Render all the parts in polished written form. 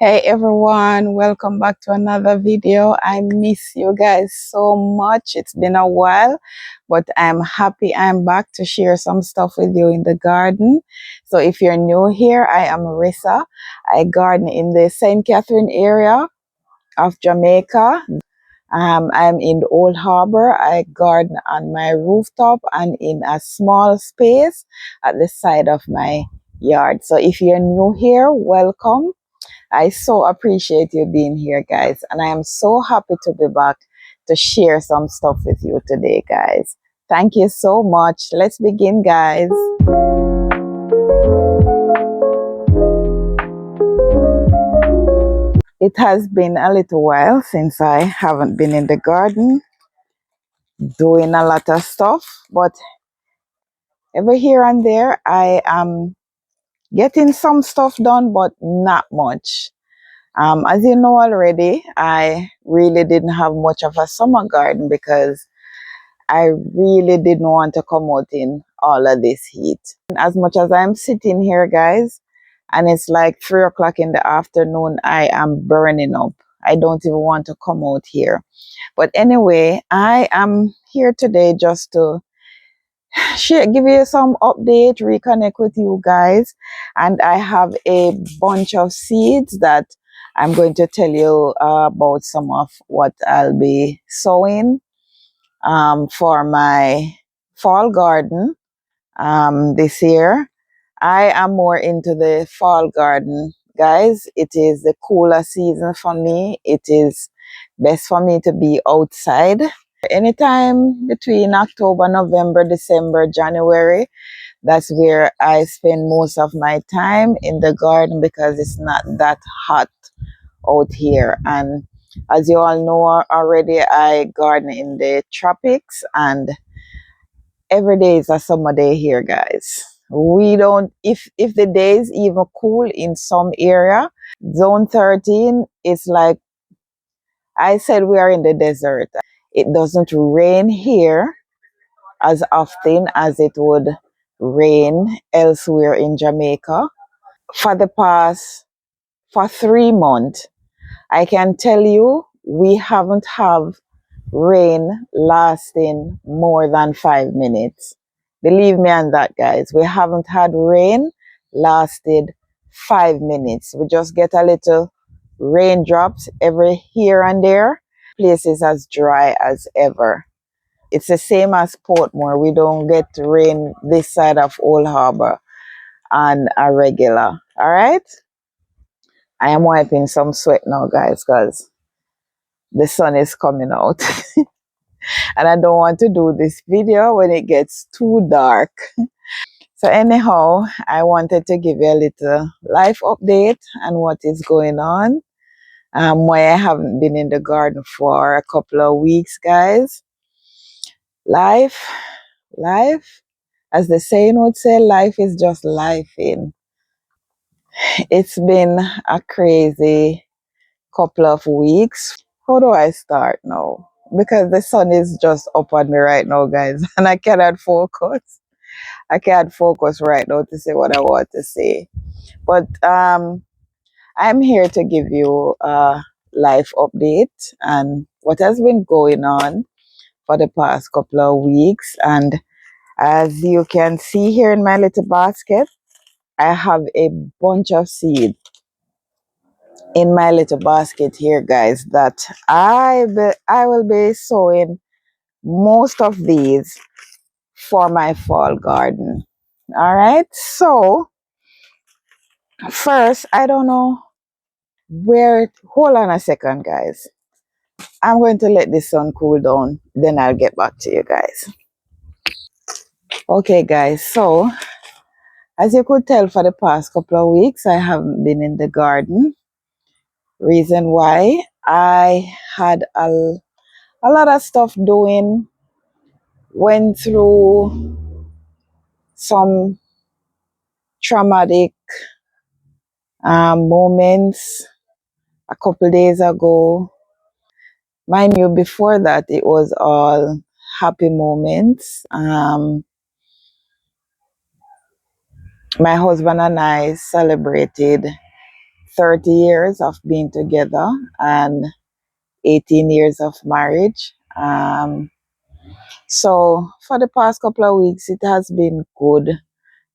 Hey everyone, welcome back to another video. I miss you guys so much. It's been a while, but I'm happy I'm back to share some stuff with you in the garden. So if you're new here, I am Marissa. I garden in the St. Catherine area of Jamaica. I'm in the Old Harbor. I garden on my rooftop and in a small space at the side of my yard. So if you're new here, welcome. I so appreciate you being here, guys. And I am so happy to be back to share some stuff with you today, guys. Thank you so much. Let's begin, guys. It has been a little while since I haven't been in the garden doing a lot of stuff, but every here and there I am getting some stuff done, but not much. As you know already, I really didn't have much of a summer garden because I really didn't want to come out in all of this heat. And as much as I'm sitting here, guys, and it's like 3 o'clock in the afternoon, I am burning up. I don't even want to come out here. But anyway, I am here today just to give you some update, reconnect with you guys. And I have a bunch of seeds that I'm going to tell you about some of what I'll be sowing for my fall garden this year. I am more into the fall garden, guys. It is the cooler season for me. It is best for me to be outside. Anytime between October, November, December, January, that's where I spend most of my time in the garden because it's not that hot out here. And as you all know already, I garden in the tropics and every day is a summer day here, guys. We don't, if the days even cool in some area, zone 13, it's like I said, we are in the desert. It doesn't rain here as often as it would rain elsewhere in Jamaica. For the past, for 3 months, I can tell you we haven't have rain lasting more than 5 minutes. Believe me on that, guys. We haven't had rain lasted 5 minutes. We just get a little raindrops every here and there. Places as dry as ever. It's the same as Portmore. We don't get rain this side of Old Harbor on a regular. All right. I am wiping some sweat now, guys, because the sun is coming out. And I don't want to do this video when it gets too dark. So anyhow, I wanted to give you a little life update and what is going on. Why I haven't been in the garden for a couple of weeks, guys. Life, as the saying would say, life is just life in. It's been a crazy couple of weeks. How do I start now? Because the sun is just up on me right now, guys, and I cannot focus. I can't focus right now to say what I want to say. But I'm here to give you a life update and what has been going on for the past couple of weeks. And as you can see here in my little basket, I have a bunch of seeds in my little basket here, guys, that I will be sowing most of these for my fall garden. All right. So first, I don't know hold on a second, guys. I'm going to let the sun cool down, then I'll get back to you guys. Okay, guys. So as you could tell, for the past couple of weeks, I haven't been in the garden. Reason why, I had a lot of stuff doing, went through some traumatic moments a couple days ago. Mind you, before that, it was all happy moments. My husband and I celebrated 30 years of being together and 18 years of marriage. So for the past couple of weeks, it has been good.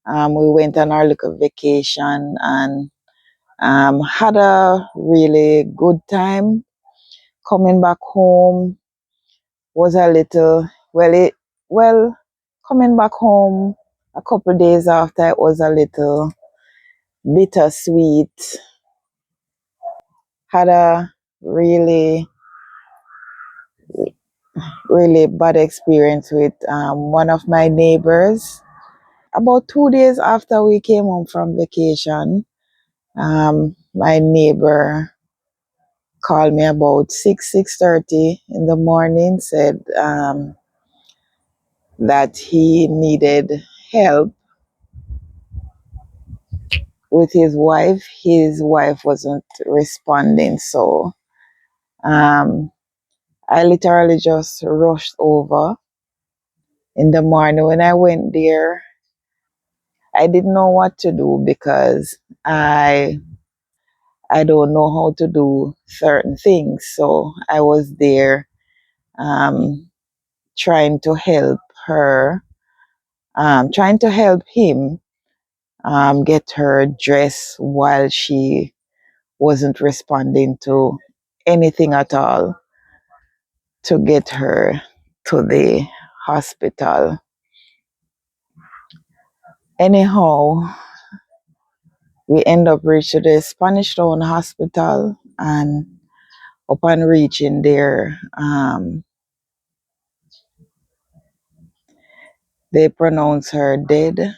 We went on our little vacation and had a really good time. Coming back home was a little, well, coming back home a couple days after, it was a little bittersweet. Had a really, really bad experience with one of my neighbors. About 2 days after we came home from vacation, my neighbor called me about 6:30 in the morning, said that he needed help with his wife. His wife wasn't responding, so um, I literally just rushed over in the morning. When I went there, I didn't know what to do because I don't know how to do certain things. So I was there um, trying to help her, trying to help him get her dressed while she wasn't responding to anything at all to get her to the hospital. Anyhow, we end up reaching the Spanish Town Hospital, and upon reaching there, they pronounce her dead.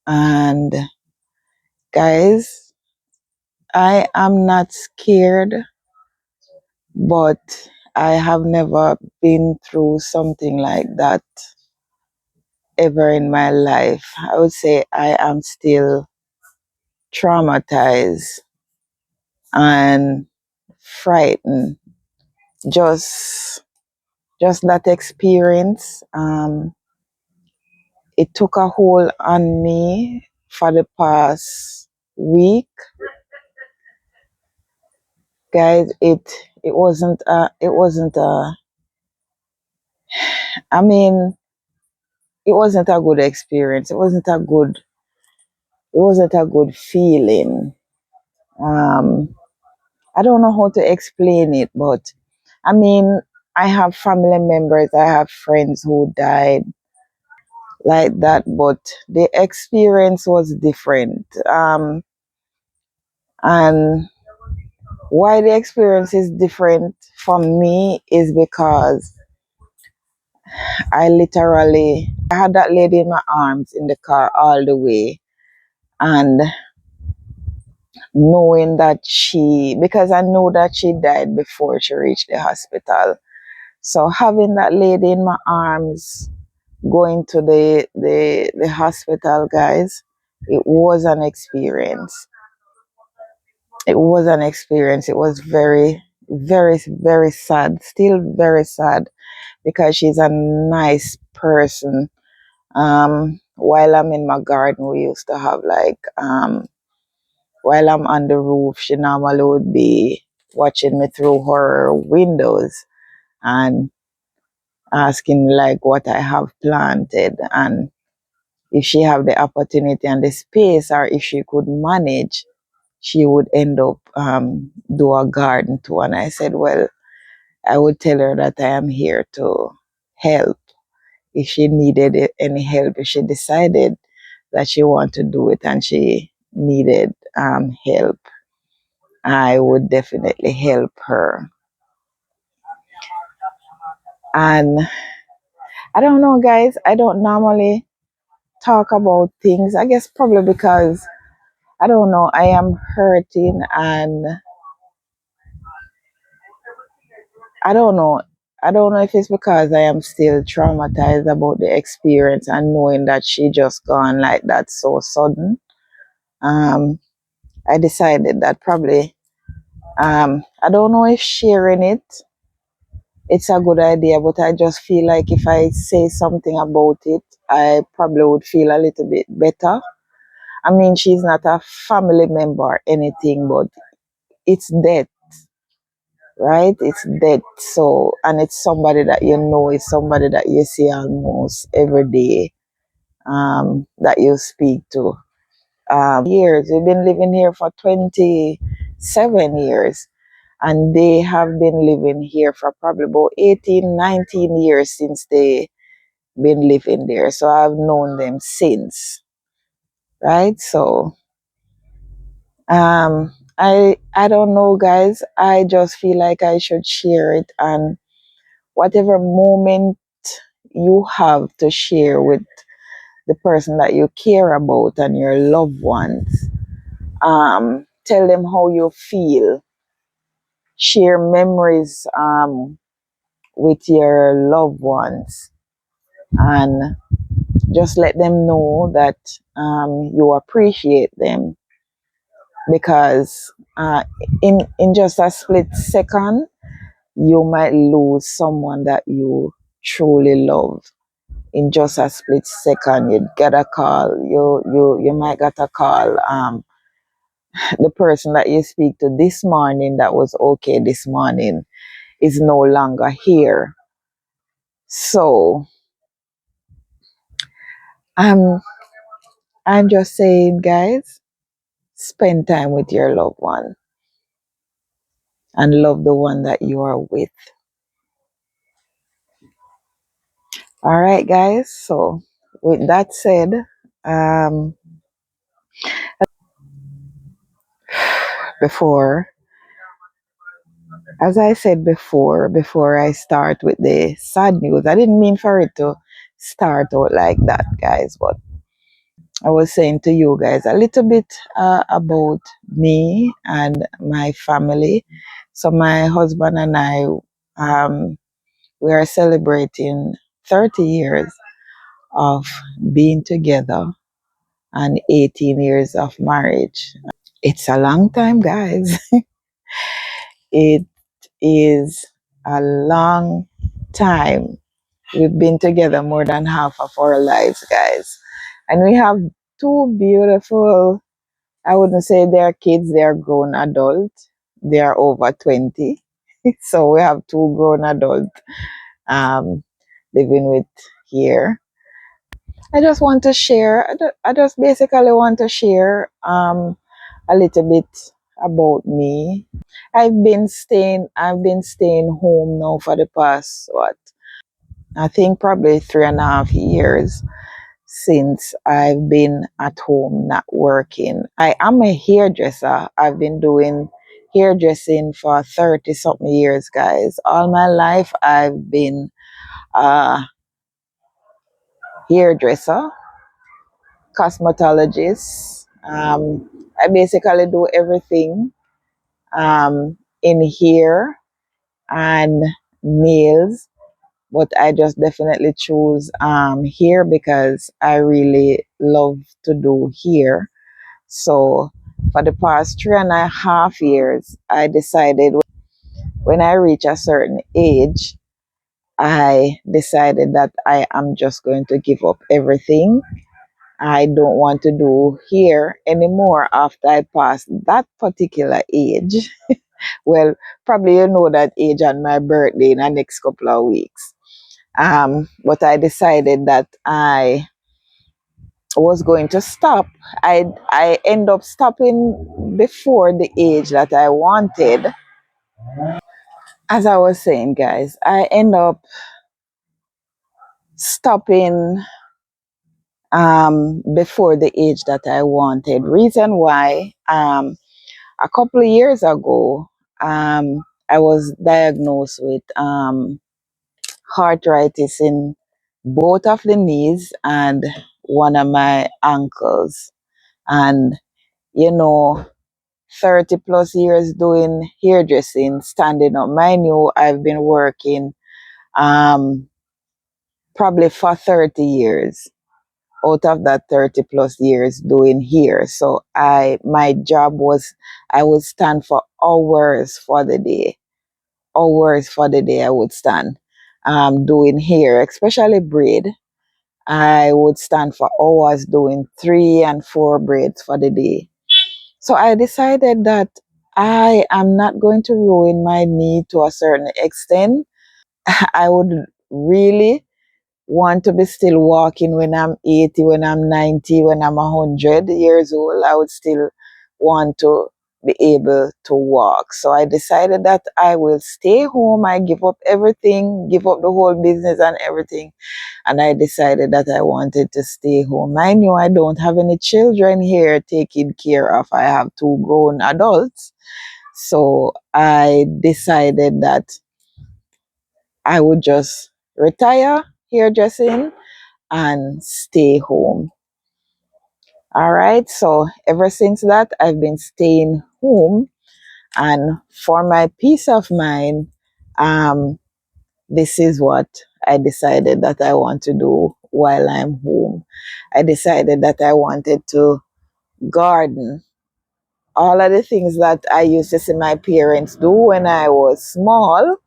And guys, I am not scared, but I have never been through something like that ever in my life. I would say I am still traumatized and frightened. Just just that experience. It took a hold on me for the past week. Guys, it wasn't I mean, it wasn't a good experience. It wasn't a good feeling. Um, I don't know how to explain it, but I mean, I have family members, I have friends who died like that, but the experience was different. And why the experience is different for me is because I had that lady in my arms in the car all the way, and knowing that because I knew that she died before she reached the hospital. So having that lady in my arms going to the hospital, guys, it was an experience. It was an experience. It was very, very, very sad. Still very sad because she's a nice person. While I'm in my garden, we used to have like while I'm on the roof, she normally would be watching me through her windows and asking me like what I have planted, and if she have the opportunity and the space, or if she could manage, she would end up do a garden too. And I said, well, I would tell her that I am here to help if she needed any help. If she decided that she wanted to do it and she needed help, I would definitely help her. And I don't know, guys, I don't normally talk about things. I guess probably because I don't know, I am hurting, and I don't know. I don't know if it's because I am still traumatized about the experience and knowing that she just gone like that so sudden. Um, I decided that probably I don't know if sharing it's a good idea, but I just feel like if I say something about it, I probably would feel a little bit better. I mean, she's not a family member or anything, but it's death, right? It's death. So, and it's somebody that you know, it's somebody that you see almost every day, that you speak to. Years. We've been living here for 27 years, and they have been living here for probably about 18, 19 years since they been living there. So I've known them since, right? So I don't know, guys. I just feel like I should share it, and whatever moment you have to share with the person that you care about and your loved ones, tell them how you feel, share memories with your loved ones, and just let them know that you appreciate them, because in just a split second you might lose someone that you truly love. In just a split second, you get a call, you might get a call, the person that you speak to this morning that was okay this morning is no longer here. So I'm I'm just saying, guys, spend time with your loved one and love the one that you are with. All right, guys. So with that said, um, before, as I said before I start with the sad news, I didn't mean for it to start out like that, guys, but I was saying to you guys a little bit about me and my family. So my husband and I, we are celebrating 30 years of being together and 18 years of marriage. It's a long time, guys. It is a long time. We've been together more than half of our lives, guys. And we have two beautiful, I wouldn't say they're kids, they're grown adults. They are over 20. So we have two grown adults um, living with here. I just want to share, I just basically want to share a little bit about me. I've been staying home now for the past, what, I think probably 3.5 years since I've been at home not working. I am a hairdresser. I've been doing hairdressing for 30 something years, guys. All my life I've been a hairdresser, cosmetologist. I basically do everything in hair and nails, but I just definitely choose hair because I really love to do hair. So for the past 3.5 years, I decided when I reach a certain age, I decided that I am just going to give up everything. I don't want to do hair anymore after I pass that particular age. Well, probably you know that age on my birthday in the next couple of weeks. But I decided that I was going to stop. I end up stopping before the age that I wanted. As I was saying, guys, I end up stopping before the age that I wanted. Reason why, a couple of years ago, I was diagnosed with arthritis in both of the knees and one of my ankles. And, you know, 30 plus years doing hairdressing, standing up. Mind you, I've been working um, probably for 30 years. Out of that 30 plus years doing hair. So my job was, I would stand for hours for the day. Hours for the day I would stand doing hair, especially braid. I would stand for hours doing 3 and 4 braids for the day. So I decided that I am not going to ruin my knee to a certain extent. I would really want to be still walking when I'm 80, when I'm 90, when I'm 100 years old. I would still want to be able to walk. So I decided that I will stay home. I give up everything, give up the whole business and everything. And I decided that I wanted to stay home. I knew I don't have any children here taken care of. I have 2 grown adults. So I decided that I would just retire hairdressing and stay home. All right. So ever since that, I've been staying home. And for my peace of mind, um, this is what I decided that I want to do while I'm home. I decided that I wanted to garden. All of the things that I used to see my parents do when I was small,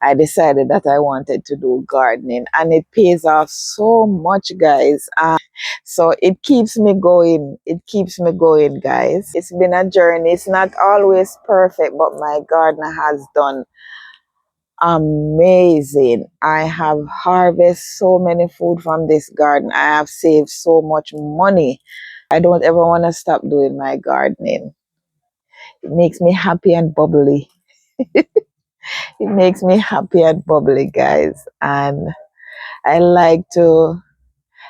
I decided that I wanted to do gardening, and it pays off so much, guys. So it keeps me going. It keeps me going, guys. It's been a journey. It's not always perfect, but my garden has done amazing. I have harvested so many food from this garden. I have saved so much money. I don't ever want to stop doing my gardening. It makes me happy and bubbly. It makes me happy and bubbly, guys. And I like to,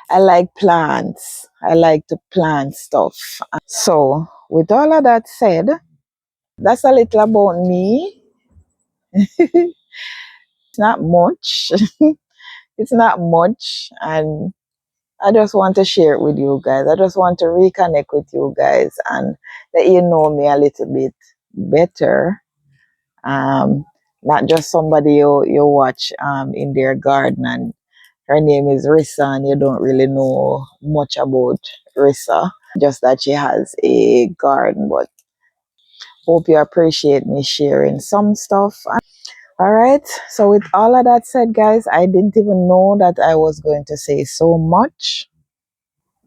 I like plants. I like to plant stuff. So, with all of that said, that's a little about me. It's not much. It's not much. And I just want to share it with you guys. I just want to reconnect with you guys and let you know me a little bit better. Um, Not just somebody you watch in their garden and her name is Rissa and you don't really know much about Rissa. Just that she has a garden, but hope you appreciate me sharing some stuff. All right. So with all of that said, guys, I didn't even know that I was going to say so much.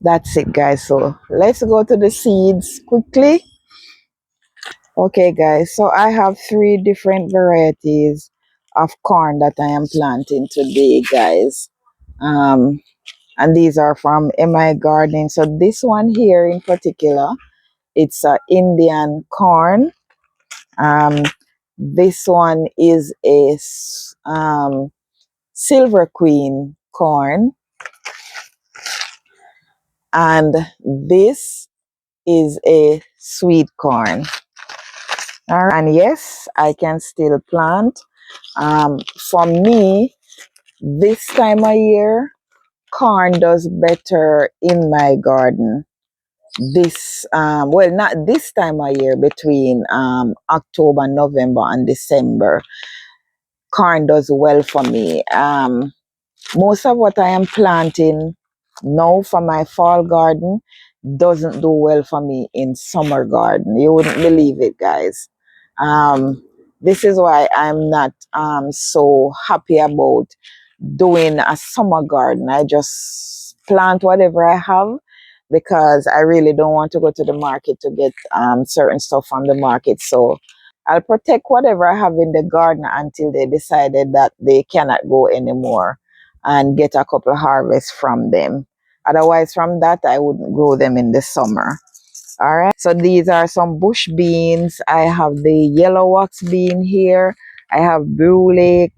That's it, guys. So let's go to the seeds quickly. Okay, guys. So I have 3 different varieties of corn that I am planting today, guys. Um, and these are from MI Gardening. So this one here in particular, it's a Indian corn. Um, this one is a Silver Queen corn, and this is a sweet corn. All right. And yes, I can still plant. For me, this time of year, corn does better in my garden. This, well, not this time of year, between October, November, and December, corn does well for me. Most of what I am planting now for my fall garden doesn't do well for me in summer garden. You wouldn't believe it, guys. Um, this is why I'm not so happy about doing a summer garden. I just plant whatever I have because I really don't want to go to the market to get certain stuff from the market. So I'll protect whatever I have in the garden until they decided that they cannot go anymore and get a couple harvests from them. Otherwise, from that, I wouldn't grow them in the summer. All right. So these are some bush beans. I have the yellow wax bean here. I have blue lake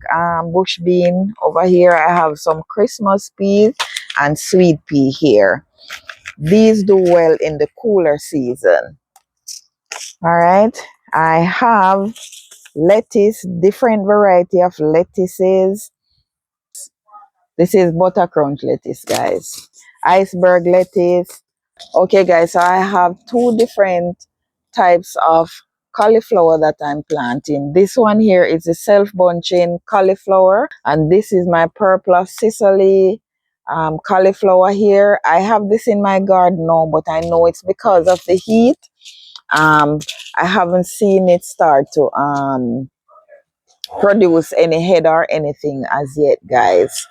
bush bean over here. I have some Christmas peas and sweet pea here. These do well in the cooler season. All right. I have lettuce, different variety of lettuces. This is butter crunch lettuce, guys. Iceberg lettuce. Okay, guys, so I have 2 different types of cauliflower that I'm planting. This one here is a self-bunching cauliflower, and this is my purple Sicily cauliflower here. I have this in my garden now, but I know it's because of the heat. I haven't seen it start to produce any head or anything as yet, guys.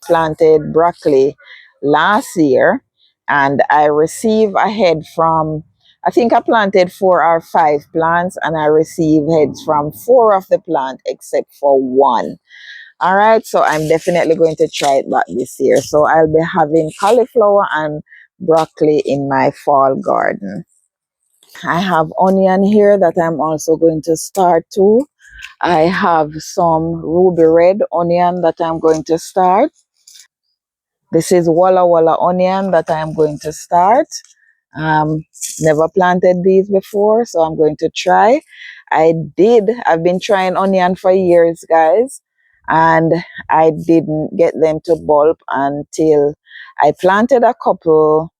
planted broccoli last year, and I received a head from, I think I planted 4 or 5 plants, and I received heads from 4 of the plant except for one. All right, so I'm definitely going to try it back this year. So I'll be having cauliflower and broccoli in my fall garden. I have onion here that I'm also going to start too. I have some ruby red onion that I'm going to start. This is Walla Walla onion that I'm going to start. Um, Never planted these before, so I'm going to try. I've been trying onion for years, guys, and I didn't get them to bulb until I planted a couple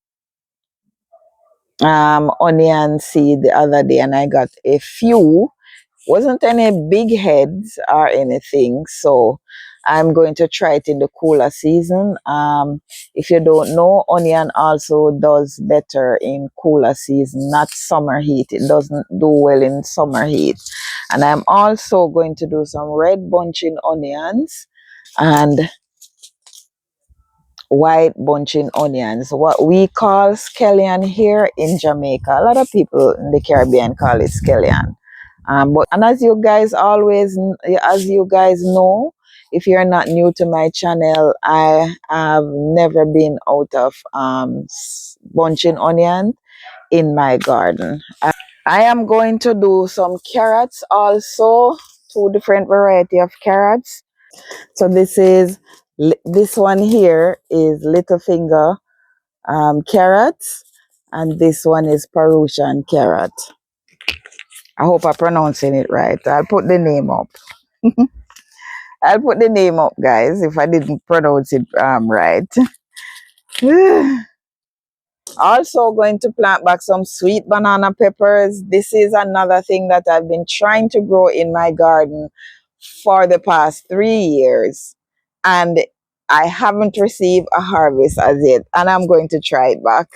onion seed the other day, and I got a few. Wasn't any big heads or anything, so I'm going to try it in the cooler season. If you don't know, onion also does better in cooler season, not summer heat. It doesn't do well in summer heat. And I'm also going to do some red bunching onions and white bunching onions, what we call scallion here in Jamaica. A lot of people in the Caribbean call it scallion. But and as you guys know, if you're not new to my channel, I have never been out of bunching onion in my garden. I am going to do some carrots also, 2 different variety of carrots. So this one here is little finger carrots, and this one is Peruvian carrot. I hope I'm pronouncing it right. I'll put the name up. I'll put the name up, guys, if I didn't pronounce it right. Also going to plant back some sweet banana peppers. This is another thing that I've been trying to grow in my garden for the past 3 years. And I haven't received a harvest as yet. And I'm going to try it back.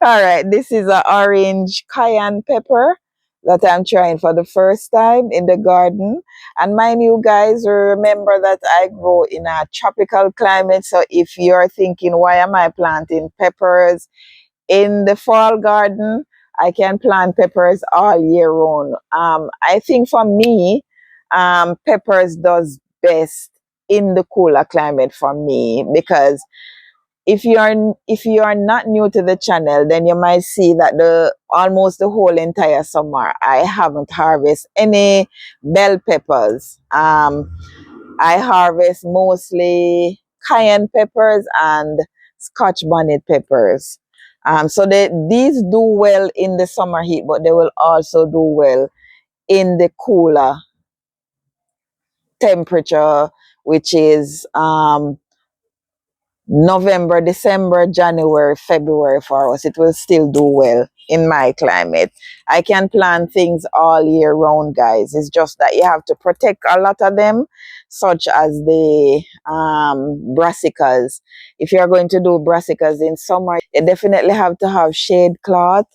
All right, this is an orange cayenne pepper that I'm trying for the first time in the garden. And mind you guys, remember that I grow in a tropical climate. So if you're thinking, why am I planting peppers in the fall garden? I can plant peppers all year round. I think for me, peppers does best in the cooler climate for me, because if you are not new to the channel, then you might see that the almost the whole entire summer I haven't harvested any bell peppers. I harvest mostly cayenne peppers and scotch bonnet peppers. So these do well in the summer heat, but they will also do well in the cooler temperature, which is November, December, January, February for us. It will still do well in my climate. I can plant things all year round, guys. It's just that you have to protect a lot of them, such as the brassicas. If you're going to do brassicas in summer, you definitely have to have shade cloth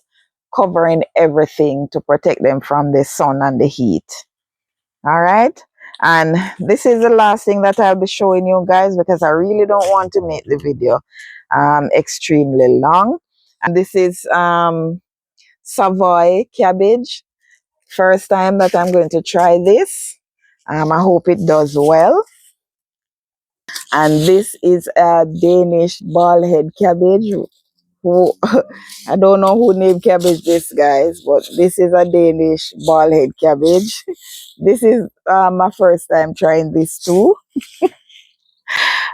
covering everything to protect them from the sun and the heat. All right. And this is the last thing that I'll be showing you guys, because I really don't want to make the video extremely long. And this is Savoy cabbage. First time that I'm going to try this. I hope it does well. And this is a Danish bald head cabbage. Who I don't know who named cabbage this, guys, but this is a Danish bald head cabbage. This is my first time trying this too.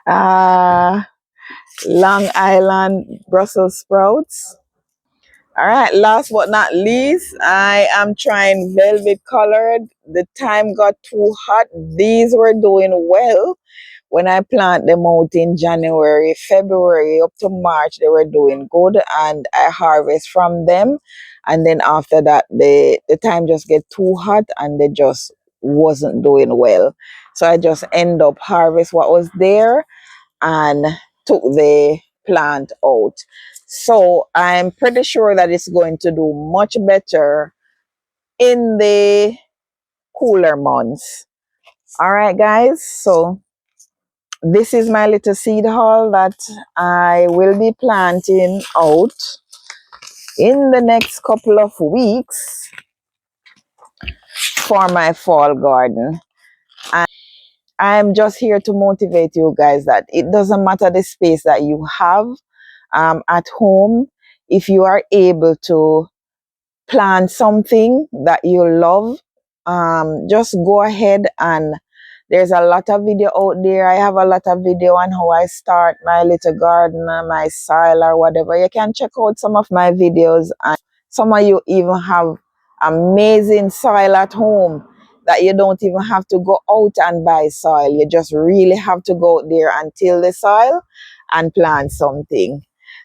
Uh, Long Island Brussels sprouts. All right, last but not least, I am trying velvet colored. The time got too hot. These were doing well when I plant them out in January, February up to March. They were doing good, and I harvest from them. And then after that, the time just get too hot, and they just wasn't doing well. So I just end up harvest what was there and took the plant out. So I'm pretty sure that it's going to do much better in the cooler months. All right, guys. So This is my little seed haul that I will be planting out in the next couple of weeks for my fall garden. And I'm just here to motivate you guys that it doesn't matter the space that you have at home. If you are able to plant something that you love, just go ahead, and there's a lot of video out there. I have a lot of video on how I start my little garden, my soil or whatever. You can check out some of my videos, and some of you even have amazing soil at home that you don't even have to go out and buy soil. You just really have to go out there and till the soil and plant something.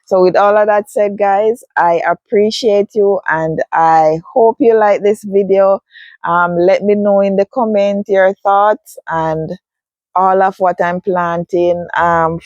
So with all of that said, guys, I appreciate you and I hope you like this video. Let me know in the comment your thoughts and all of what I'm planting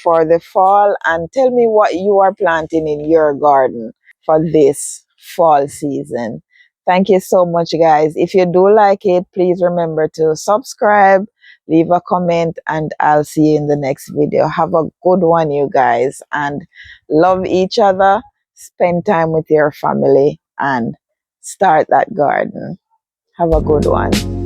for the fall, and tell me what you are planting in your garden for this fall season. Thank you so much, guys. If you do like it, please remember to subscribe, leave a comment, and I'll see you in the next video. Have a good one, you guys, and love each other, spend time with your family, and start that garden. Have a good one.